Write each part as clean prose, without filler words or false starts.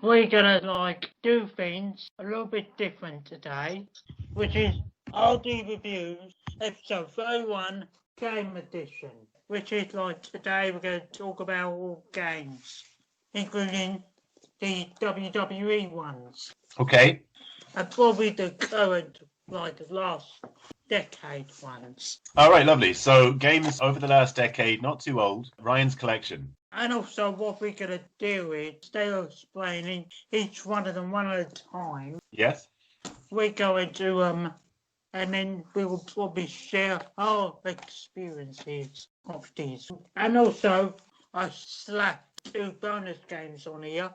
we're gonna do things a little bit different today, which is RDB Reviews, episode 31, Game Edition, which is today we're gonna talk about all games, including the WWE ones. Okay. And probably the current, the last decade ones. All right, lovely. So games over the last decade, not too old. Ryan's collection. And also what we're going to do is, instead of explaining each one of them one at a time. Yes. We're going to, and then we will probably share our experiences of these. And also, I slapped 2 bonus games on here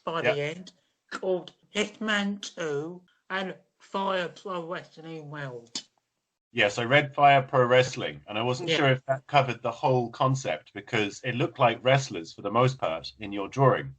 by the end, called Hitman 2 and Fire Pro Wrestling World. Yes, I read Fire Pro Wrestling, and I wasn't sure if that covered the whole concept because it looked like wrestlers for the most part in your drawing.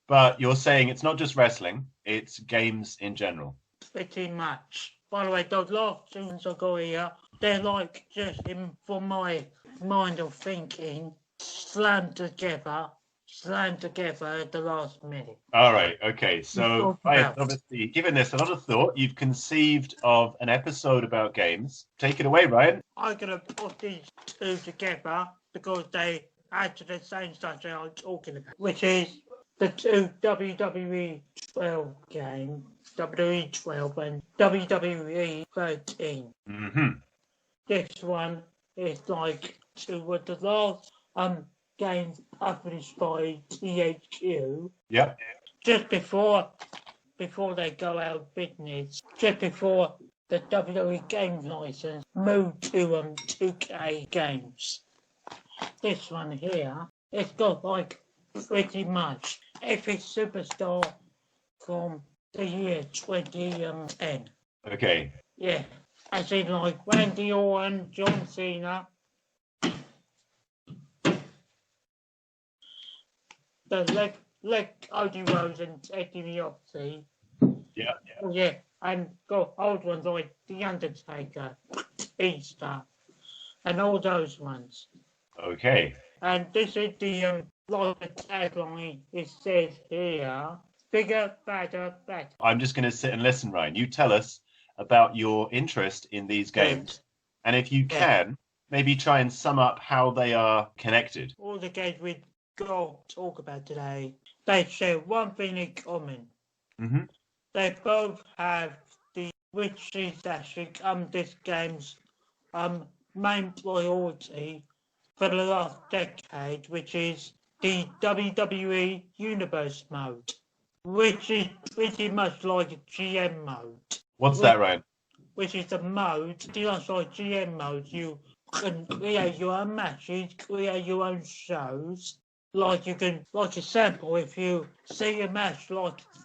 But you're saying it's not just wrestling, it's games in general. Pretty much. By the way, those last 2 ones I got here, they're just for my mind of thinking, slammed together at the last minute. All right, okay. So I've obviously given this a lot of thought. You've conceived of an episode about games. Take it away, Ryan. I'm going to put these 2 together because they add to the same stuff that I'm talking about, which is the 2 WWE 12 games, WWE 12 and WWE 13. Mm-hmm. This one is 2 of the last games published by THQ. Yeah. Just before they go out of business, just before the WWE game license moved to 2K games. This one here, it's got pretty much every superstar from the year 2010. Okay. Yeah, as in Randy Orton, John Cena. The Cody Rhodes and Eddie DiBiase. Yeah, and got old ones like The Undertaker, Easter, and all those ones. Okay. And this is the tagline. It says here, bigger, better, better. I'm just going to sit and listen, Ryan. You tell us about your interest in these games. And if you can, maybe try and sum up how they are connected. All the games we got to talk about today, they share one thing in common. Mm-hmm. They both have which is actually this game's main priority for the last decade, which is the WWE Universe mode, which is pretty much like a GM mode. What's that, Ryan? Which is a mode, just like GM mode, you can create your own matches, create your own shows. You can, example, if you see a match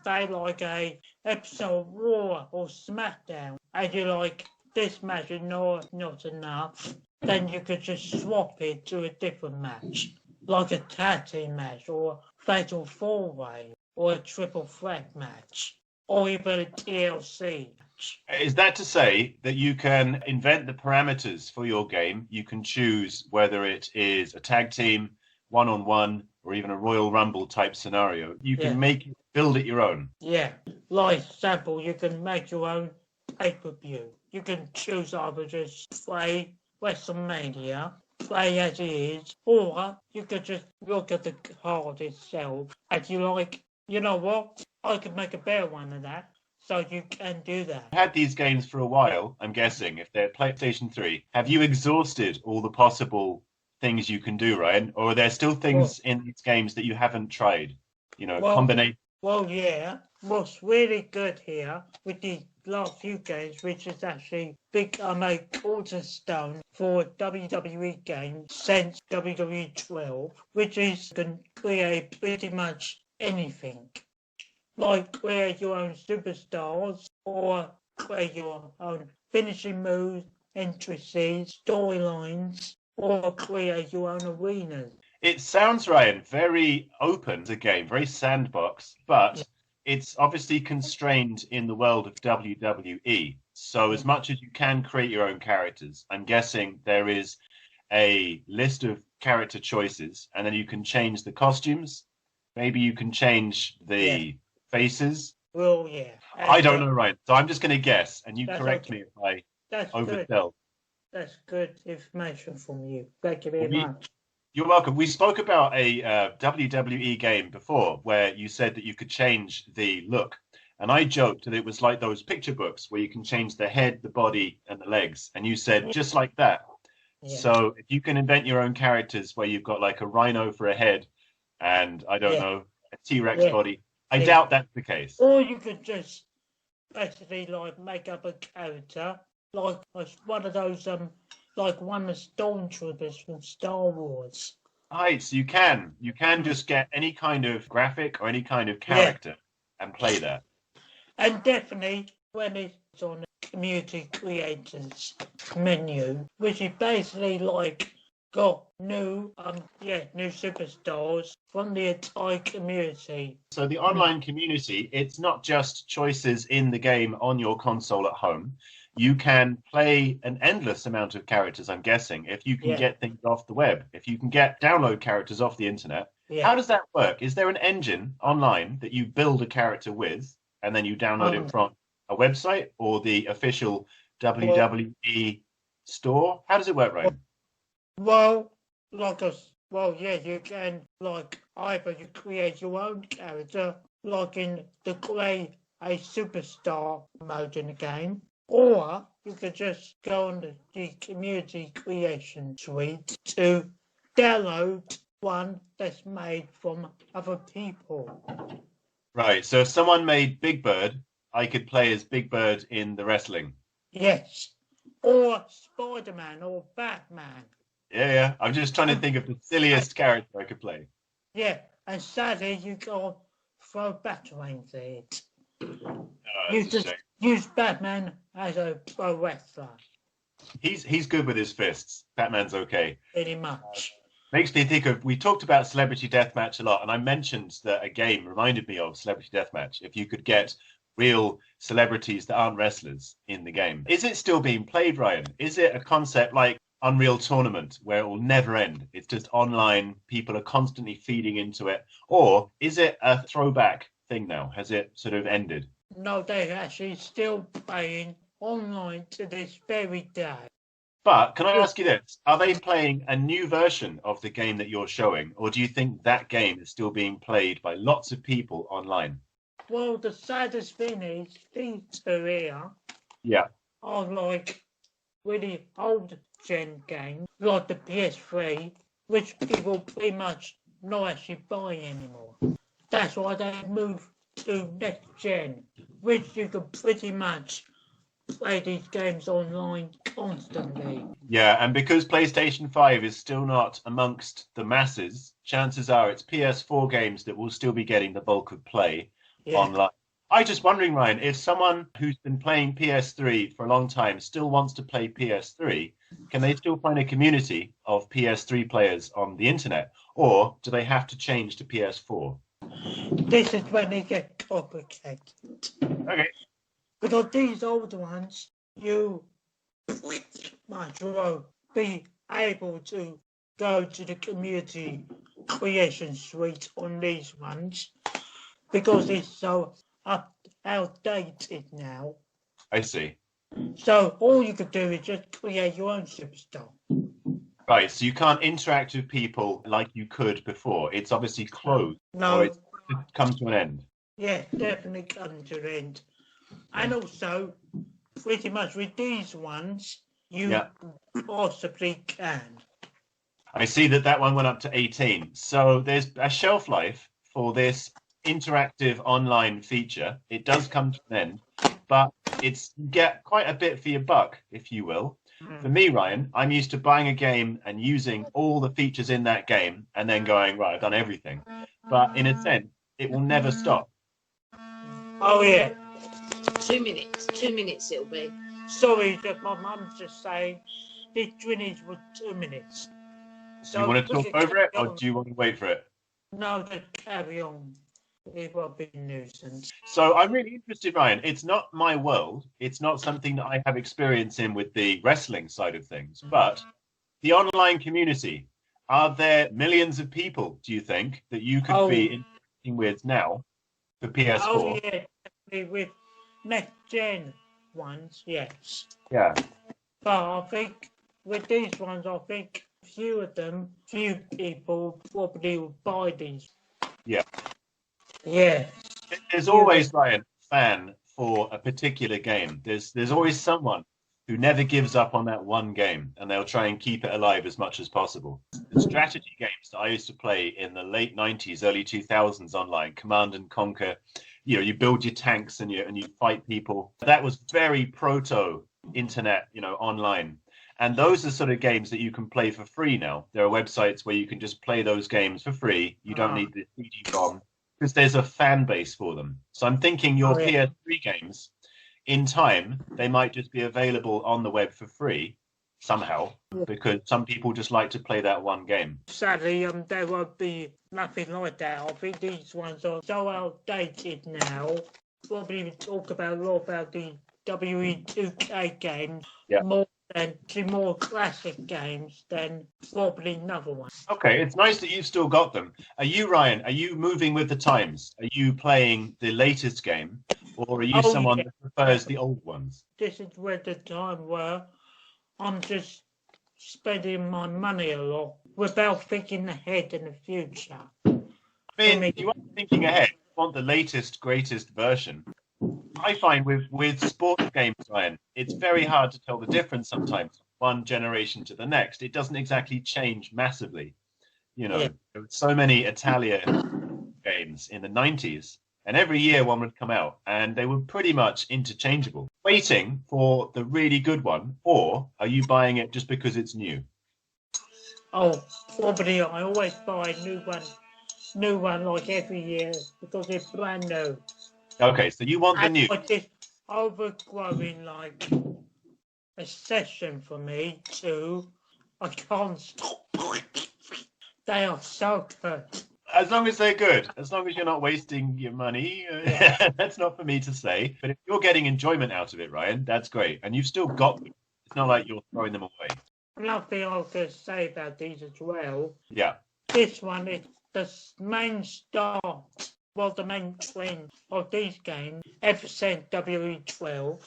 say a episode of Raw or Smackdown, and you're this match is not enough, then you could just swap it to a different match, like a tag team match, or a fatal 4-way, or a triple threat match, or even a TLC match. Is that to say that you can invent the parameters for your game? You can choose whether it is a tag team, one-on-one, or even a Royal Rumble type scenario. You can build it your own. Yeah. Example, you can make your own pay-per-view. You can choose either just play WrestleMania, play as it is, or you could just look at the card itself and you know what? I could make a better one of that. So you can do that. You've had these games for a while, I'm guessing, if they're PlayStation 3. Have you exhausted all the possible things you can do, Ryan? Or are there still things in these games that you haven't tried? Combination? Well, yeah. What's really good here with the last few games, which is actually become a cornerstone for WWE games since WWE 12, which is you can create pretty much anything. Create your own superstars, or create your own finishing moves, entrances, storylines, or create your own arenas. It sounds, Ryan, very open as a game, very sandbox, but it's obviously constrained in the world of WWE. So as much as you can create your own characters, I'm guessing there is a list of character choices, and then you can change the costumes. Maybe you can change the faces. Well, yeah. I don't know, Ryan. So I'm just going to guess, and you That's correct okay. me if I That's good. oversell. That's good information from you. Thank you very We, much. you're welcome. We spoke about a WWE game before where you said that you could change the look. And I joked that it was like those picture books where you can change the head, the body, and the legs. And you said just like that. Yeah. So if you can invent your own characters where you've got like a rhino for a head and I don't know, a T-Rex body, I doubt that's the case. Or you could just basically like make up a character like one of those like one of the stormtroopers from Star Wars. Right, so you can just get any kind of graphic or any kind of character and play that. And definitely when it's on the community creators menu, which is basically like got new superstars from the entire community. So the online community, it's not just choices in the game on your console at home. You can play an endless amount of characters, I'm guessing, if you can get things off the web, if you can download characters off the internet. How does that work? Is there an engine online that you build a character with and then you download it from a website or the official WWE store? How does it work, Ryan? Well, you can like either you create your own character, like in the create a superstar mode in the game, or you could just go on the community creation suite to download one that's made from other people. Right. So if someone made Big Bird, I could play as Big Bird in the wrestling. Yes. Or Spider-Man or Batman. Yeah. I'm just trying to think of the silliest character I could play. Yeah. And sadly, you can't throw batarangs at it. You just use Batman as a pro wrestler. He's good with his fists. Batman's okay. Pretty much. Makes me think of, we talked about Celebrity Deathmatch a lot, and I mentioned that a game reminded me of Celebrity Deathmatch. If you could get real celebrities that aren't wrestlers in the game. Is it still being played, Ryan? Is it a concept like Unreal Tournament where it will never end? It's just online, people are constantly feeding into it. Or is it a throwback thing now? Has it sort of ended? No, they're actually still playing online to this very day. But can I ask you this? Are they playing a new version of the game that you're showing? Or do you think that game is still being played by lots of people online? Well, the saddest thing is these two here are like really old gen games, like the PS3, which people pretty much not actually buying anymore. That's why they moved to next gen, which you can pretty much play these games online constantly. Yeah, and because PlayStation 5 is still not amongst the masses, chances are it's PS4 games that will still be getting the bulk of play online. I was just wondering, Ryan, if someone who's been playing PS3 for a long time still wants to play PS3, can they still find a community of PS3 players on the internet? Or do they have to change to PS4? This is when they get complicated. Okay. Because these older ones, you might well be able to go to the community creation suite on these ones because it's so outdated now. I see. So all you could do is just create your own superstar. Right, so you can't interact with people like you could before. It's obviously closed. No. Or it's come to an end. Yeah, definitely come to an end. And also, pretty much with these ones, you possibly can. I see that one went up to 18. So there's a shelf life for this interactive online feature. It does come to an end, but it's get quite a bit for your buck, if you will. For me, Ryan, I'm used to buying a game and using all the features in that game and then going, right, I've done everything. But in a sense, it will never stop. Oh, yeah. 2 minutes. 2 minutes it'll be. Sorry, that my mum's just saying this drainage was 2 minutes. So do you want to talk over it or do you want to wait for it? No, just carry on. It will be a nuisance. So I'm really interested, Ryan. It's not my world. It's not something that I have experience in with the wrestling side of things. But the online community, are there millions of people, do you think, that you could be interacting with now? for PS4. Oh yeah, definitely with next gen ones, yes. Yeah. But I think with these ones, I think few people probably will buy these. Yeah. Yeah. There's always like a fan for a particular game. There's always someone who never gives up on that one game, and they'll try and keep it alive as much as possible. The strategy games that I used to play in the late 90s, early 2000s online, Command and Conquer, you build your tanks and you fight people. That was very proto internet, online. And those are sort of games that you can play for free now. There are websites where you can just play those games for free. You don't need the CD-ROM because there's a fan base for them. So I'm thinking your PS3 games, in time, they might just be available on the web for free somehow, because some people just like to play that one game. Sadly, there won't be nothing like that. I think these ones are so outdated now. Probably we talk about a lot about the WE2K games, more classic games than probably another one. Okay, it's nice that you've still got them. Are you, Ryan, are you moving with the times? Are you playing the latest game, or are you someone that prefers the old ones? This is where the time where I'm just spending my money a lot without thinking ahead in the future. I mean, you are thinking ahead. You want the latest, greatest version. I find with sports games, Ryan, it's very hard to tell the difference sometimes one generation to the next. It doesn't exactly change massively. There were so many Italia games in the 90s, and every year one would come out, and they were pretty much interchangeable. Waiting for the really good one, or are you buying it just because it's new? Oh, probably I always buy a new one like every year because it's brand new. Okay, so you want the new. It's overgrowing like a session for me too. I can't stop. They are so good. As long as they're good, as long as you're not wasting your money, that's not for me to say. But if you're getting enjoyment out of it, Ryan, that's great. And you've still got them. It's not like you're throwing them away. Another thing I was going to say about these as well. Yeah. This one is the main start. Well, the main trend of these games ever since WE12,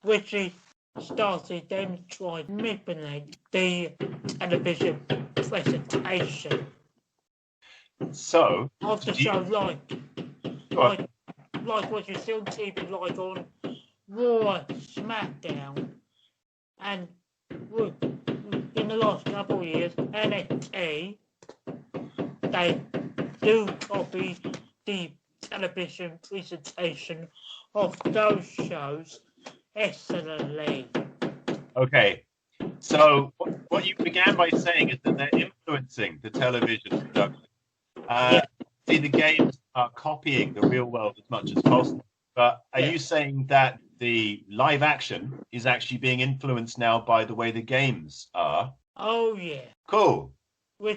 which is started them trying to manipulate the television presentation. So, of the show, like what you see on TV, like on Raw, Smackdown, and in the last couple of years, NXT, they do copy the television presentation of those shows excellently. Okay, so what you began by saying is that they're influencing the television production. See, the games are copying the real world as much as possible. But are you saying that the live action is actually being influenced now by the way the games are? Oh, yeah. Cool.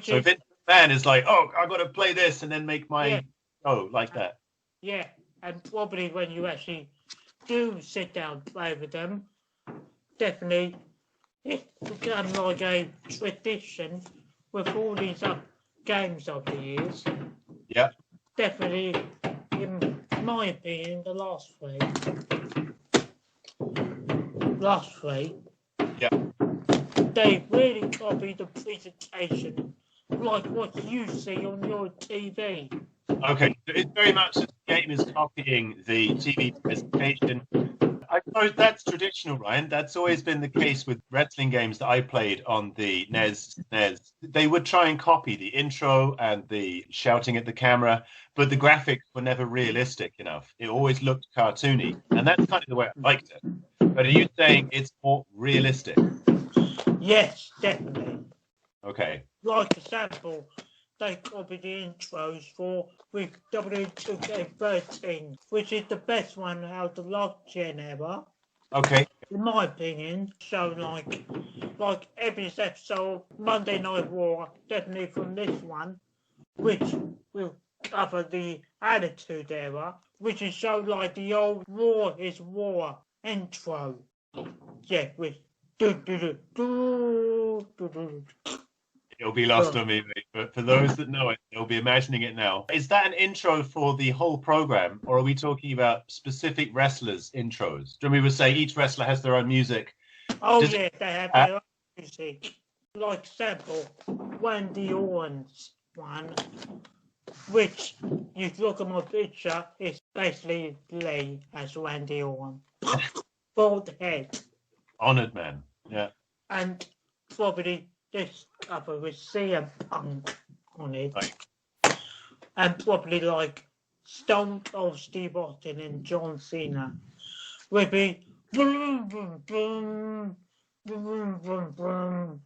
So Vince McMahon is like, I've got to play this and then make my show like that. Yeah, and probably when you actually do sit down and play with them, definitely it's become like a tradition with all these games of the years. Yeah. Definitely, in my opinion, the last three. Yeah. They really copied the presentation like what you see on your TV. Okay, so it's very much that the game is copying the TV presentation. I suppose that's traditional, Ryan. That's always been the case with wrestling games that I played on the NES. They would try and copy the intro and the shouting at the camera, but the graphics were never realistic enough. It always looked cartoony, and that's kind of the way I liked it. But are you saying it's more realistic? Yes, definitely. Okay. Like example, they copied the intros with W2K13, which is the best one out of the last gen ever. Okay. In my opinion, so like every episode, Monday Night Raw, definitely from this one, which will cover the Attitude Era, which is so like the old Raw is War intro. Yeah, with do do do do do do do. It'll be lost on me, mate. But for those that know it, they'll be imagining it now. Is that an intro for the whole program, or are we talking about specific wrestlers' intros? Do we were saying each wrestler has their own music? Oh, yeah, they have their own music. Like example, Wendy Orton's one, which you look at my picture, it's basically Lee as Randy Orton. Bald head. Honored man. Yeah. And probably this cover with CM Punk on it. Right. And probably like Stone Cold Steve Austin and John Cena would be boom, boom, boom, boom, boom, boom.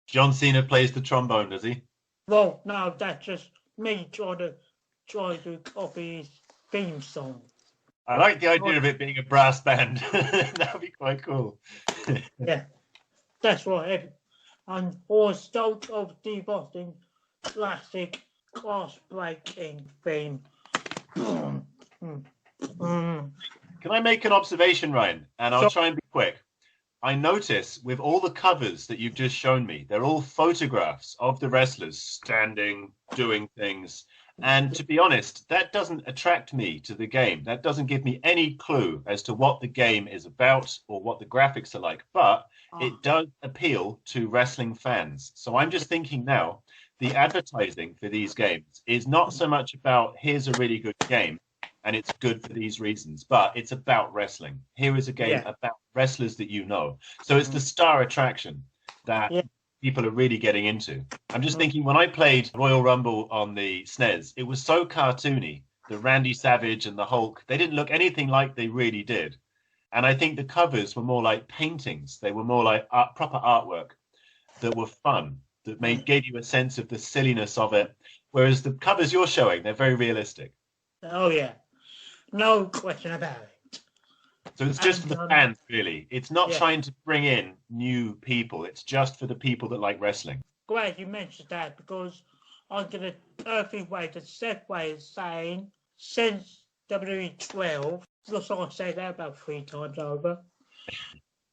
John Cena plays the trombone, does he? Well, no, that's just me trying to copy his theme song. I like the idea of it being a brass band. That would be quite cool. Yeah, that's right. And or Stone Cold Steve Austin classic class breaking theme. Can I make an observation, Ryan? And I'll try and be quick. I notice with all the covers that you've just shown me, they're all photographs of the wrestlers standing, doing things. And to be honest, that doesn't attract me to the game. That doesn't give me any clue as to what the game is about or what the graphics are like. But it does appeal to wrestling fans. So I'm just thinking now, the advertising for these games is not so much about here's a really good game and it's good for these reasons, but it's about wrestling. Here is a game about wrestlers that you know. So it's the star attraction that people are really getting into. I'm just thinking when I played Royal Rumble on the SNES, it was so cartoony. The Randy Savage and the Hulk, they didn't look anything like they really did. And I think the covers were more like paintings. They were more like proper artwork that were fun, that gave you a sense of the silliness of it. Whereas the covers you're showing, they're very realistic. Oh, yeah. No question about it. So it's just for the fans, really. It's not trying to bring in new people. It's just for the people that like wrestling. Glad you mentioned that because I'm going to perfect way to segue saying since WWE 12, just like I said that about 3 times over,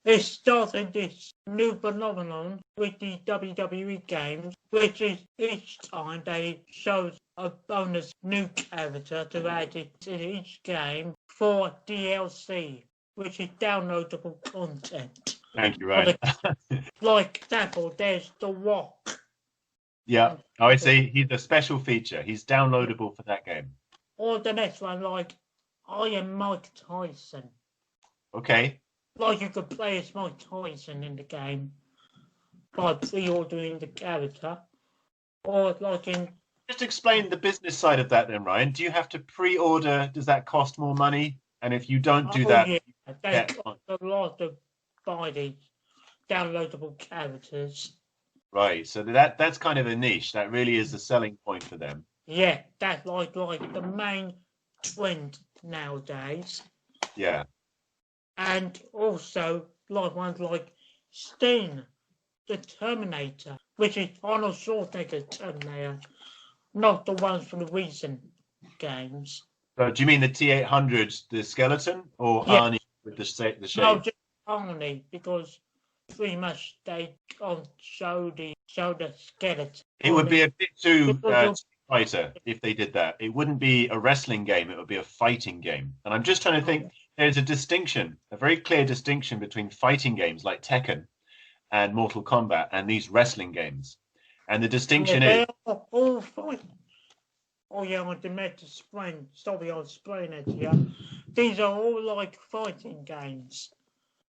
it's started this new phenomenon with the WWE games, which is each time they show a bonus new character to add it to each game for DLC, which is downloadable content. Thank you, Ryan. Like example, there's The Rock. Yeah. Oh, I see. He's a special feature. He's downloadable for that game. Or the next one, like I Am Mike Tyson. Okay. Like you could play as Mike Tyson in the game by pre-ordering the character. Or like in... Just explain the business side of that then, Ryan. Do you have to pre-order? Does that cost more money? And if you don't do that... Yeah, they cost a lot to buy these downloadable characters. Right, so that's kind of a niche. That really is the selling point for them. Yeah, that's like the main trend nowadays. Yeah. And also like ones like Sting, the Terminator, which is Arnold Schwarzenegger Terminator, not the ones from the recent games. So do you mean the T-800, the skeleton, or Arnie with the shape? No, just Arnie, because pretty much they can't show the skeleton. It would be a bit too fighter if they did that. It wouldn't be a wrestling game. It would be a fighting game. And I'm just trying to think. There's a distinction, a very clear distinction between fighting games like Tekken and Mortal Kombat and these wrestling games. And the distinction is... all fighting. Oh, yeah, I meant to explain. Sorry, I'll explain it to you. These are all like fighting games.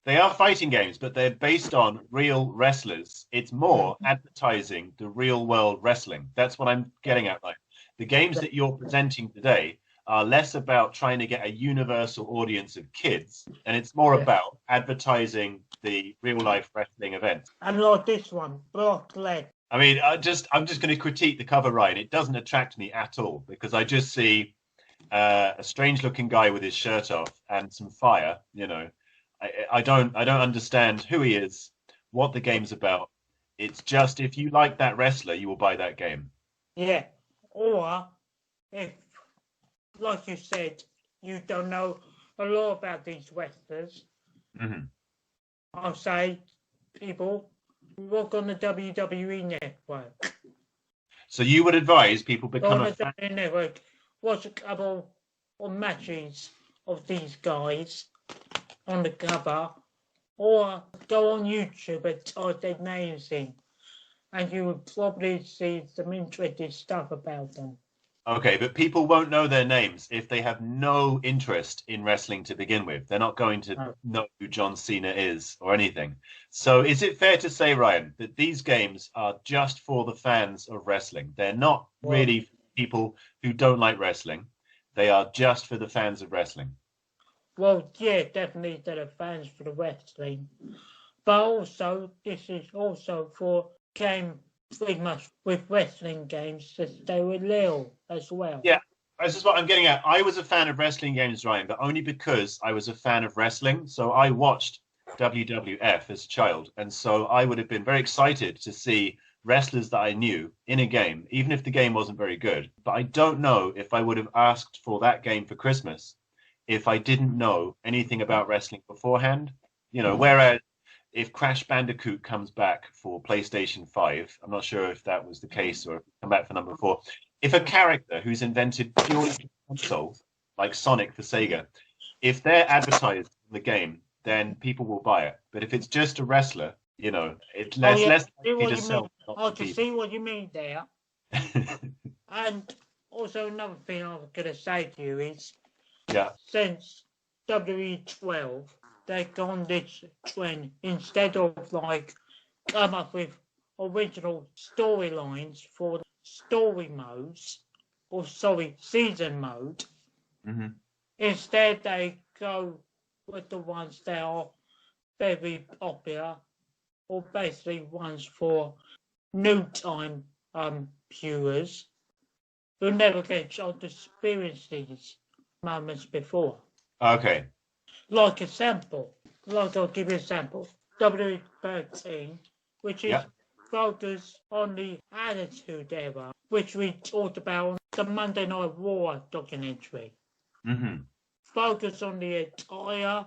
They are fighting games, but they're based on real wrestlers. It's more advertising the real world wrestling. That's what I'm getting at. Like the games that you're presenting today are less about trying to get a universal audience of kids, and it's more about advertising the real life wrestling event. And like this one, Brock Lesnar. I mean, I'm just going to critique the cover, Ryan. It doesn't attract me at all because I just see a strange looking guy with his shirt off and some fire. You know, I don't understand who he is, what the game's about. It's just if you like that wrestler, you will buy that game. Yeah, or if, like you said, you don't know a lot about these wrestlers. Mm-hmm. I'll say, people, work on the WWE network. So you would advise people become On a the fan? WWE network, watch a couple of matches of these guys on the cover, or go on YouTube and type their names in, and you would probably see some interesting stuff about them. Okay, but people won't know their names if they have no interest in wrestling to begin with. They're not going to know who John Cena is or anything. So is it fair to say, Ryan, that these games are just for the fans of wrestling? They're not really for people who don't like wrestling. They are just for the fans of wrestling. Well, yeah, definitely they're the fans for the wrestling. But also, this is also for game pretty much with wrestling games to stay with Lil as well. Yeah, this is what I'm getting at. I was a fan of wrestling games, Ryan, but only because I was a fan of wrestling. So I watched WWF as a child. And so I would have been very excited to see wrestlers that I knew in a game, even if the game wasn't very good. But I don't know if I would have asked for that game for Christmas if I didn't know anything about wrestling beforehand. Whereas if Crash Bandicoot comes back for PlayStation 5, I'm not sure if that was the case or come back for number 4. If a character who's invented purely for console, like Sonic for Sega, if they're advertised in the game, then people will buy it. But if it's just a wrestler, it's less likely to sell. I can see what you mean there. And also another thing I was going to say to you is, since WWE12, they've gone this trend, instead of come up with original storylines for story modes, season mode. Mm-hmm. Instead, they go with the ones that are very popular, or basically ones for new time viewers who never get a chance to experience these moments before. Okay. I'll give you a sample. W13, which is focused on the Attitude Era, which we talked about on the Monday Night Raw documentary. Mm-hmm. Focus on the entire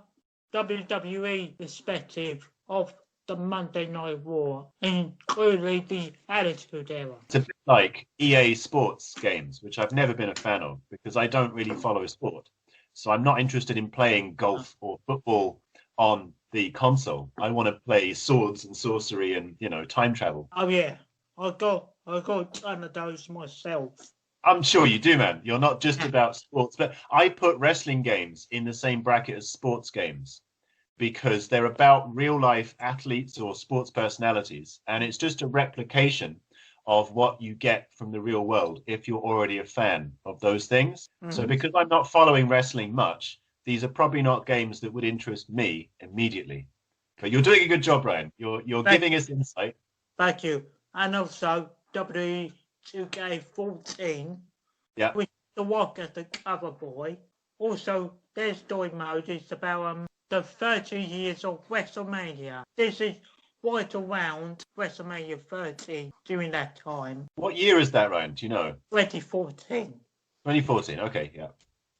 WWE perspective of the Monday Night Raw, including the Attitude Era. It's a bit like EA Sports games, which I've never been a fan of because I don't really follow sport. So I'm not interested in playing golf or football on the console. I want to play swords and sorcery and, time travel. Oh yeah, I got a ton of those myself. I'm sure you do, man. You're not just about sports, but I put wrestling games in the same bracket as sports games because they're about real life athletes or sports personalities. And it's just a replication of what you get from the real world if you're already a fan of those things. Mm-hmm. So because I'm not following wrestling much, these are probably not games that would interest me immediately. But you're doing a good job, Ryan. You're giving us insight. Thank you. And also WWE 2K14, with The Rock as the cover boy. Also, their story mode is about the 30 years of WrestleMania. This is right around WrestleMania 30 during that time. What year is that, Ryan? Do you know? 2014. 2014, okay, yeah.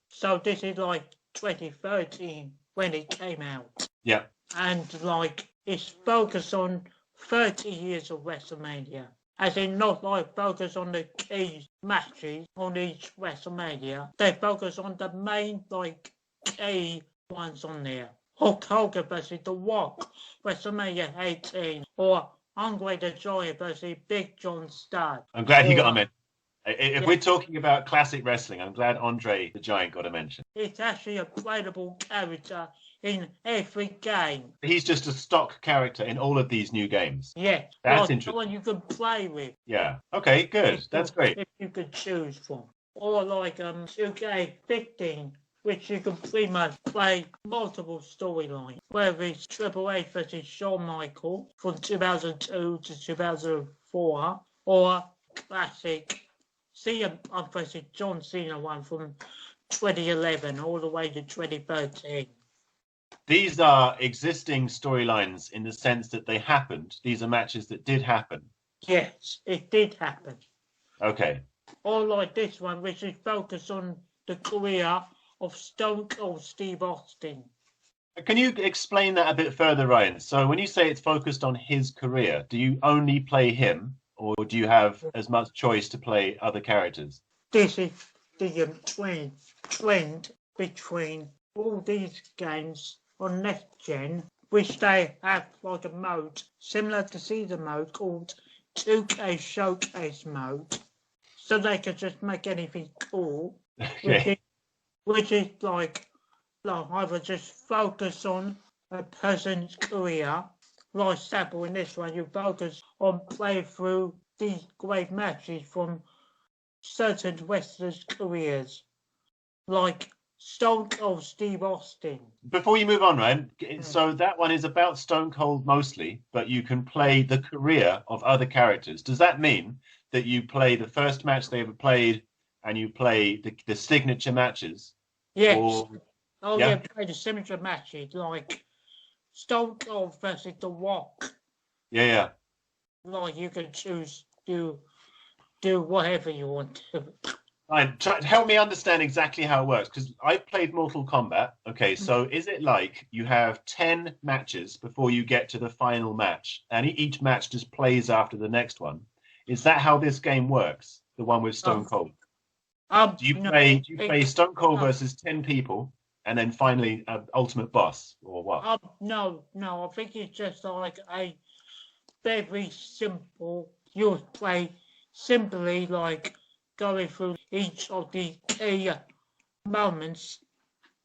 So this is 2013 when it came out. Yeah. And it's focused on 30 years of WrestleMania. As in not focus on the key matches on each WrestleMania. They focus on the main key ones on there. Hulk Hogan versus The Rock, WrestleMania 18, or Andre the Giant versus Big John Studd. I'm glad you got a mention. If we're talking about classic wrestling, I'm glad Andre the Giant got a mention. It's actually a playable character in every game. He's just a stock character in all of these new games. Yeah, that's interesting. The one you can play with. Yeah. Okay. Good. That's great. If you could choose from, or 2K15, which you can pretty much play multiple storylines, whether it's Triple H versus Shawn Michaels from 2002 to 2004, or classic CM Punk versus John Cena one from 2011 all the way to 2013. These are existing storylines in the sense that they happened. These are matches that did happen. Yes, it did happen. Okay. Or like this one, which is focused on the career of Stone Cold Steve Austin. Can you explain that a bit further, Ryan? So when you say it's focused on his career, do you only play him, or do you have as much choice to play other characters? This is the trend between all these games on next gen, which they have like a mode similar to season mode called 2K Showcase mode, so they can just make anything cool, Okay. which is like either just focus on a person's career, like example in this one, you focus on playing through these great matches from certain wrestlers' careers, like Stone Cold Steve Austin. Before you move on, Ryan, so that one is about Stone Cold mostly, but you can play the career of other characters. Does that mean that you play the first match they ever played and you play the signature matches? Yes. Or, yeah, play the signature matches like Stone Cold versus The Rock. Yeah. Like you can choose to do whatever you want to. Ryan, help me understand exactly how it works, because I played Mortal Kombat. Okay, so is it like you have 10 matches before you get to the final match, and each match just plays after the next one? Is that how this game works? The one with Stone Cold? Do you play Stone Cold versus 10 people, and then finally Ultimate Boss, or what? No. I think it's just like a very simple. You play simply like going through each of the key moments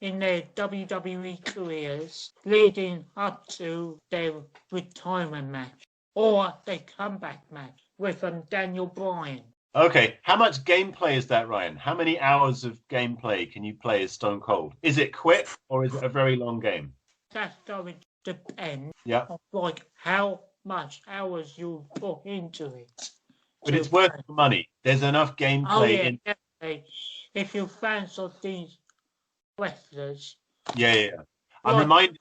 in their WWE careers leading up to their retirement match or their comeback match with Daniel Bryan. Okay, how much gameplay is that, Ryan? How many hours of gameplay can you play as Stone Cold? Is it quick or is it a very long game? That's going to depend on like how much hours you put into it. But it's worth the money. There's enough gameplay definitely. If you're fans of these wrestlers. Yeah. I'm reminded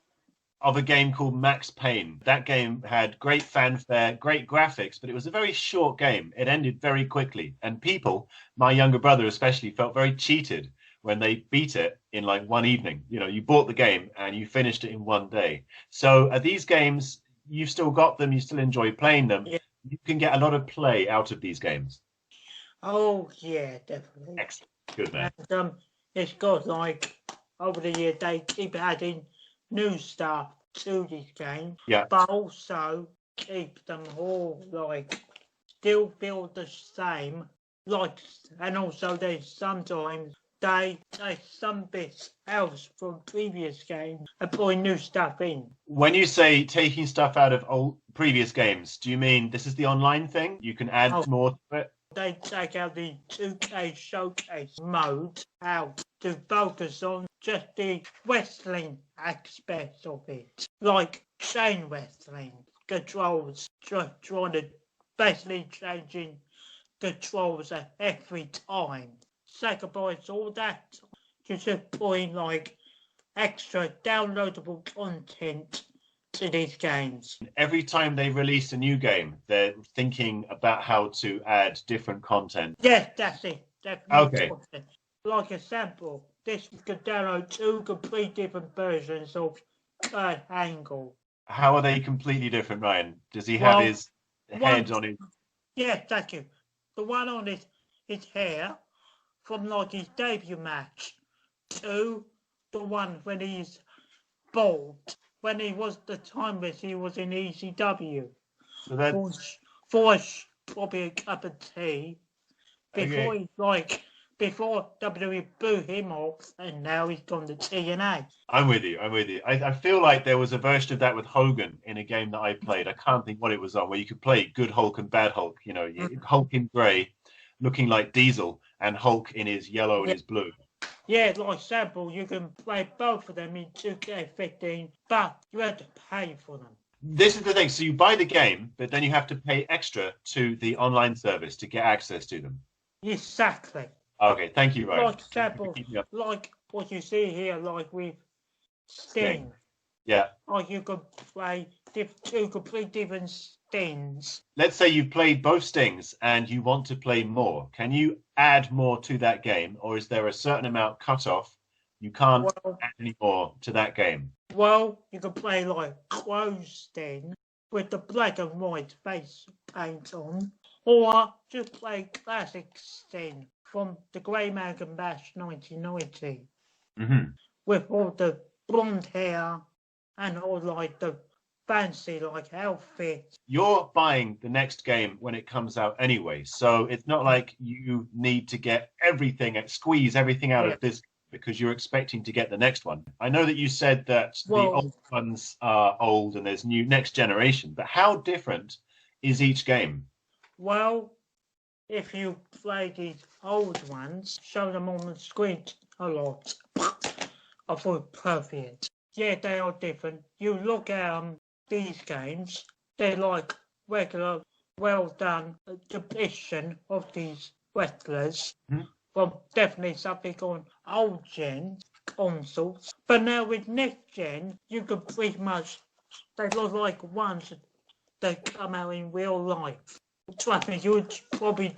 of a game called Max Payne. That game had great fanfare, great graphics, but it was a very short game. It ended very quickly. And people, my younger brother especially, felt very cheated when they beat it in like one evening. You know, you bought the game and you finished it in one day. So are these games, you've still got them, you still enjoy playing them. Yeah. You can get a lot of play out of these games. Oh, yeah, definitely. Excellent. Good, man. And it's got like, over the year, they keep adding new stuff to these games. Yeah. But also keep them all like, still feel the same. Like, and also there's sometimes they take some bits else from previous games and putting new stuff in. When you say taking stuff out of previous games, do you mean this is the online thing? You can add more to it? They take out the 2K Showcase mode out to focus on just the wrestling aspects of it. Like chain wrestling, controls, trying to basically changing controls every time. Sacrifice all that to put in like extra downloadable content to these games. Every time they release a new game, they're thinking about how to add different content. Yes, that's it. Definitely. Okay. Like a sample, this could download 2 complete different versions of Kurt Angle. How are they completely different, Ryan? Does he have his head on his... Yeah, thank you. The one on his hair from like his debut match to the one when he's bald, when he was the time that he was in ECW. So that's... For probably a cup of tea before before WWE blew him off, and now he's gone to TNA. I'm with you. I feel like there was a version of that with Hogan in a game that I played. I can't think what it was on, where you could play good Hulk and bad Hulk. You know, Hulk in grey, looking like Diesel, and Hulk in his yellow and his blue. Yeah, like sample, you can play both of them in 2K15, but you have to pay for them. This is the thing. So you buy the game, but then you have to pay extra to the online service to get access to them. Exactly. Okay, thank you, Ryan. Like sample, like what you see here, like with Sting. Yeah. Like you could play 2 complete different Stings. Let's say you've played both Stings and you want to play more. Can you add more to that game, or is there a certain amount cut off? You can't add any more to that game. Well, you can play like closed in with the black and white face paint on, or just play classic Sting from the Grey Magan Bash 1990 with all the blonde hair and all like the fancy like outfits. You're buying the next game when it comes out anyway, so it's not like you need to get everything and squeeze everything out of this because you're expecting to get the next one. I know that you said that the old ones are old and there's new next generation, but how different is each game? Well, if you play these old ones, show them on the screen a lot. I thought perfect. Yeah, they are different. You look at these games, they're like regular, well done depiction of these wrestlers. Well, definitely something on old gen consoles. But now with next gen, you can pretty much, they look like ones that come out in real life. Trust me, you would probably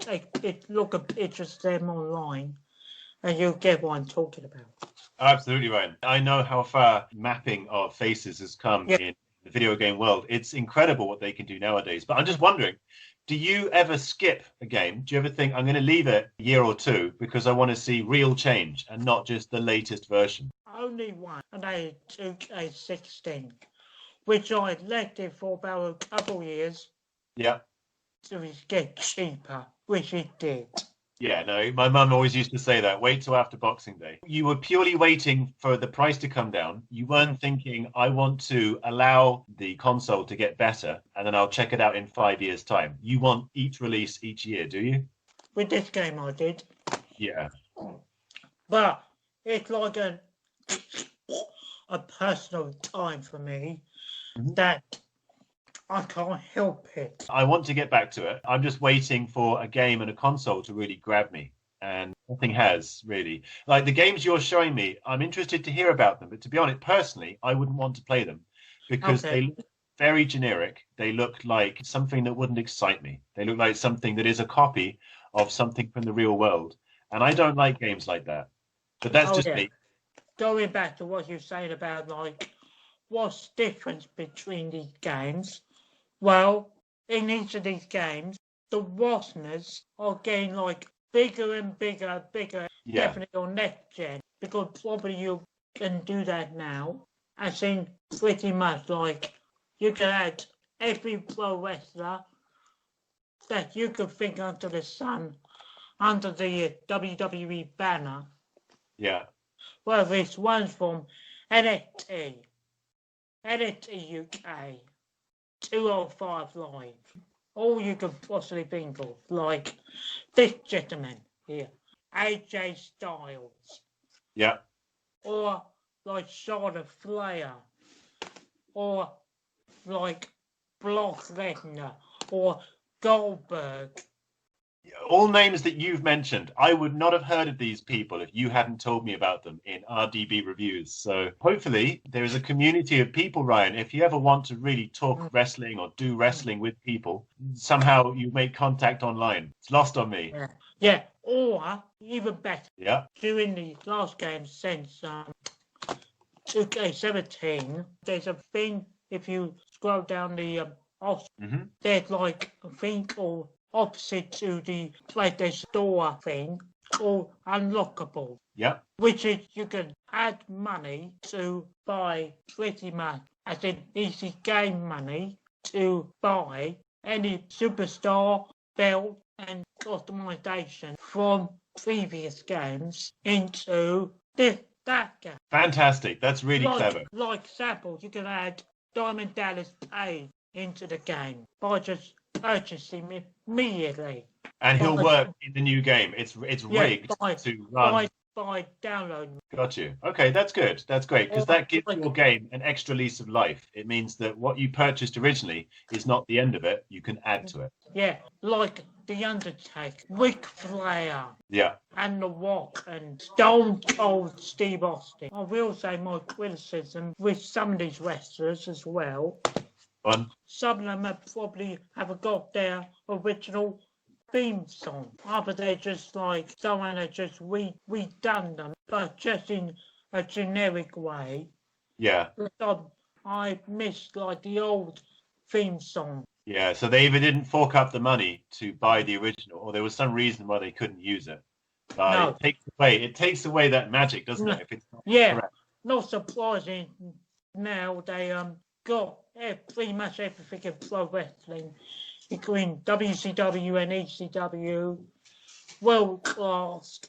look at pictures of them online and you'll get what I'm talking about. Absolutely, Ryan. I know how far mapping of faces has come in the video game world. It's incredible what they can do nowadays. But I'm just wondering, do you ever skip a game? Do you ever think, I'm going to leave it a year or two because I want to see real change and not just the latest version? Only one, and I took a 16, which I left it for about a couple of years. Yeah. To get cheaper, which it did. Yeah, no, my mum always used to say that. Wait till after Boxing Day. You were purely waiting for the price to come down. You weren't thinking, I want to allow the console to get better and then I'll check it out in 5 years' time. You want each release each year, do you? With this game, I did. Yeah. But it's like a personal time for me that I can't help it. I want to get back to it. I'm just waiting for a game and a console to really grab me. And nothing has, really. Like the games you're showing me, I'm interested to hear about them. But to be honest, personally, I wouldn't want to play them because they look very generic. They look like something that wouldn't excite me. They look like something that is a copy of something from the real world. And I don't like games like that. But that's just me. Going back to what you're saying about, like, what's the difference between these games? Well, in each of these games, the rosters are getting like bigger and bigger, definitely on next gen, because probably you can do that now. I think pretty much like you can add every pro wrestler that you could think under the sun, under the WWE banner. Yeah. Whether it's ones from NXT UK, 205 Live, all you could possibly think of, like this gentleman here, AJ Styles. Yeah. Or like Charlotte Flair. Or like Brock Lesnar. Or Goldberg. All names that you've mentioned, I would not have heard of these people if you hadn't told me about them in RDB Reviews. So hopefully there is a community of people, Ryan. If you ever want to really talk wrestling or do wrestling with people, somehow you make contact online. It's lost on me. Yeah. Or even better. Yeah. During the last game since 2K17, there's a thing, if you scroll down the there's like a thing called opposite to the PlayStation Store thing called Unlockable. Yeah. Which is you can add money to buy pretty much, as in easy game money, to buy any superstar, belt and customization from previous games into that game. Fantastic. That's really clever. Like example, you can add Diamond Dallas Page into the game by just purchasing it immediately. And he'll work in the new game. It's rigged to run. By downloading. Got you. Okay, that's good. That's great, because that gives your game an extra lease of life. It means that what you purchased originally is not the end of it. You can add to it. Yeah, like The Undertaker, Ric Flair. Yeah. And The Rock and Stone Cold Steve Austin. I will say my criticism with some of these wrestlers as well. Some of them probably have got their original theme song. Either they're just like someone that just redone them, but just in a generic way. Yeah. I missed like the old theme song. Yeah, so they either didn't fork up the money to buy the original, or there was some reason why they couldn't use it. But No. it takes away that magic, doesn't No. it? If it's not Yeah, correct. not surprising. Now they got pretty much everything in pro wrestling, including WCW and ECW, world class.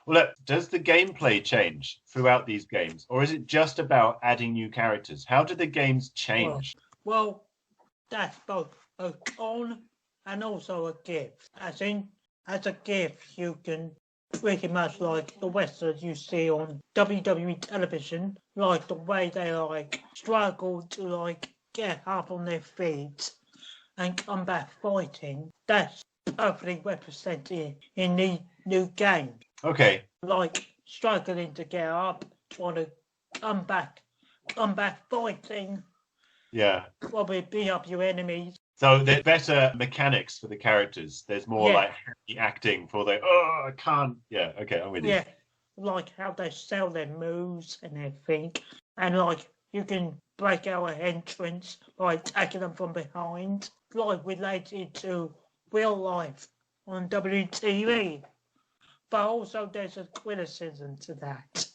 Well, look, does the gameplay change throughout these games, or is it just about adding new characters? How do the games change? Well, that's both a con and also a gift. As a gift, you can pretty much like the wrestlers you see on WWE television, like the way they like struggle to like get up on their feet and come back fighting. That's perfectly represented in the new game. Okay. Like struggling to get up, trying to come back fighting. Yeah. Probably beat up your enemies. So there's better mechanics for the characters. There's more like happy acting for the, oh, I can't. Yeah, okay, I'm with you. Yeah, like how they sell their moves and everything. And like you can break out an entrance by attacking them from behind. Like related to real life on WTV. But also there's a criticism to that,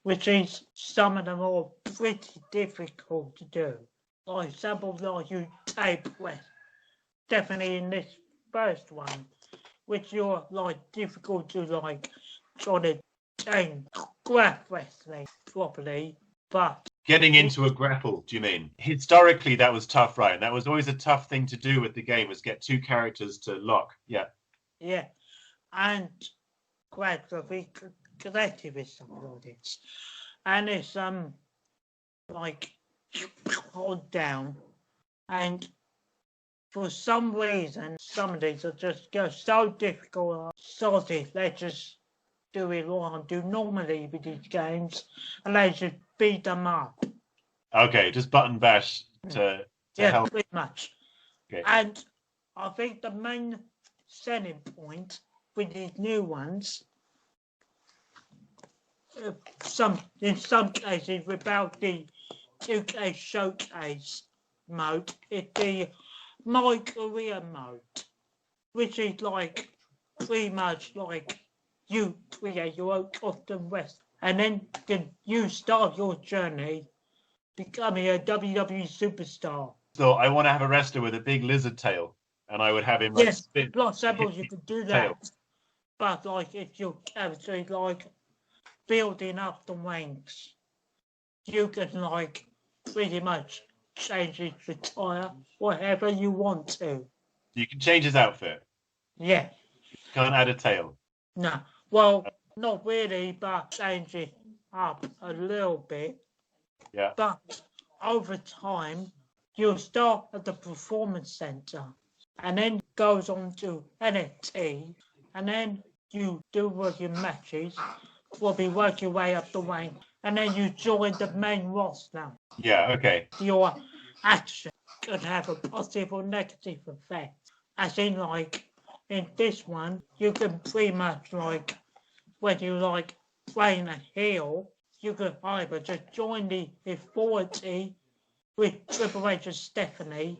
which is some of them are pretty difficult to do. Like example, like you tape rest, definitely in this first one, which you're like difficult to like try to change graph wrestling properly, but getting into a grapple, do you mean? Historically, that was tough, Ryan. That was always a tough thing to do with the game, was get two characters to lock. Yeah. Yeah, and graphically creative is something like this, and it's like hold down, and for some reason some of these are just go so difficult. Sorry, let's just do it what I do normally with these games, and they just beat them up. Okay, just button bash to help. Pretty much. Okay. And I think the main selling point with these new ones, in some cases without the 2K showcase mode, it's the My Career mode, which is like pretty much like you create your own custom wrestler, and then you start your journey becoming a WWE superstar. So I want to have a wrestler with a big lizard tail, and I would have him like spin. Like samples you could do that, but like if your character is like building up the ranks, you can like pretty much change his attire whatever you want to. You can change his outfit. Yeah. Can't add a tail. No. Well, not really, but change it up a little bit. Yeah. But over time, you'll start at the performance center, and then goes on to NXT, and then you do work your matches, probably work your way up the rank, and then you join the main roster. Yeah, okay. Your action could have a positive or negative effect. As in, like, in this one, you can pretty much, like, when you, like, playing a heel, you could either just join the authority with Triple H and Stephanie,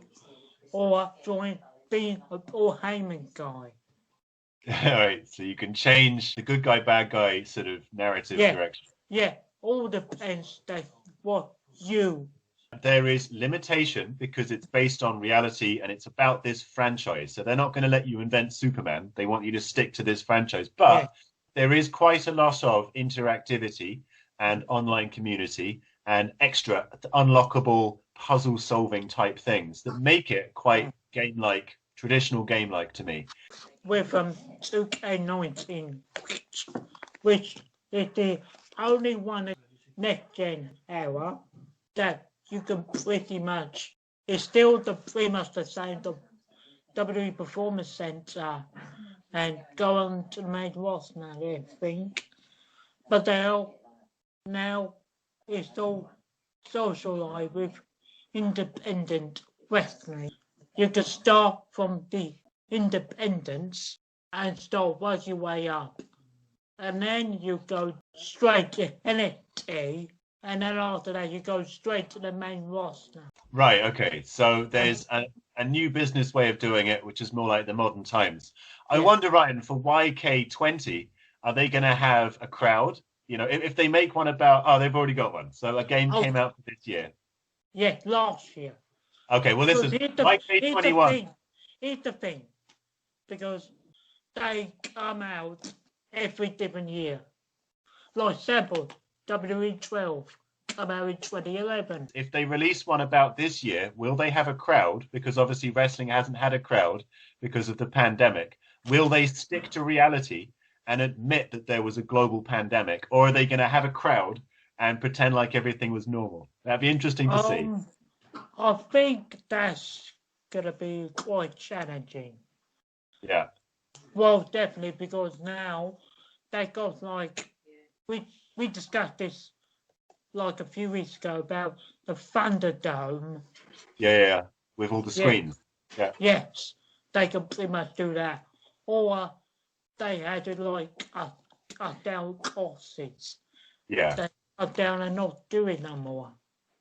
or join being a Paul Heyman guy. All right, so you can change the good guy, bad guy sort of narrative direction. Yeah, all depends on what you. There is limitation because it's based on reality and it's about this franchise. So they're not going to let you invent Superman. They want you to stick to this franchise. But there is quite a lot of interactivity and online community and extra unlockable puzzle solving type things that make it quite game-like, traditional game-like to me. With 2K19, which is the only one in next-gen era that you can pretty much, it's still pretty much the same, the WWE Performance Center, and go on to the main roster now, I think. But now it's all socialized with independent wrestling. You can start from the independents and start working your way up. And then you go straight to NXT, And then after that, you go straight to the main roster. Right. Okay. So there's a new business way of doing it, which is more like the modern times. I Yeah. wonder, Ryan, for YK20, are they going to have a crowd? You know, if they make one about, oh, they've already got one. So a game Oh. came out for this year. Yeah, last year. Okay. Well, Because listen, YK21. Here's the thing. Because they come out every different year. Like sample, WE12 come out in 2011. If they release one about this year, will they have a crowd? Because obviously wrestling hasn't had a crowd because of the pandemic. Will they stick to reality and admit that there was a global pandemic? Or are they going to have a crowd and pretend like everything was normal? That'd be interesting to see. I think that's going to be quite challenging. Yeah. Well, definitely, because now they got like, we discussed this like a few weeks ago about the Thunderdome. Yeah. With all the screens. Yeah. Yes, they can pretty much do that. Or they had to like cut down courses. Yeah. They cut down and not doing no more.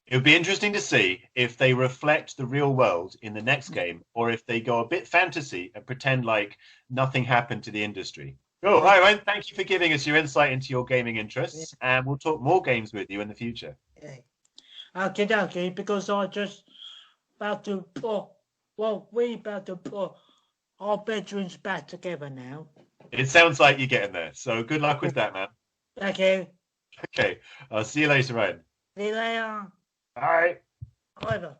It would be interesting to see if they reflect the real world in the next game, or if they go a bit fantasy and pretend like nothing happened to the industry. Cool. Hi, Ryan. Thank you for giving us your insight into your gaming interests, and we'll talk more games with you in the future. Okay, because I just about to put, we about to put our bedrooms back together now. It sounds like you're getting there, so good luck with that, man. Okay. Okay, I'll see you later, Ryan. See you later. Bye. Over.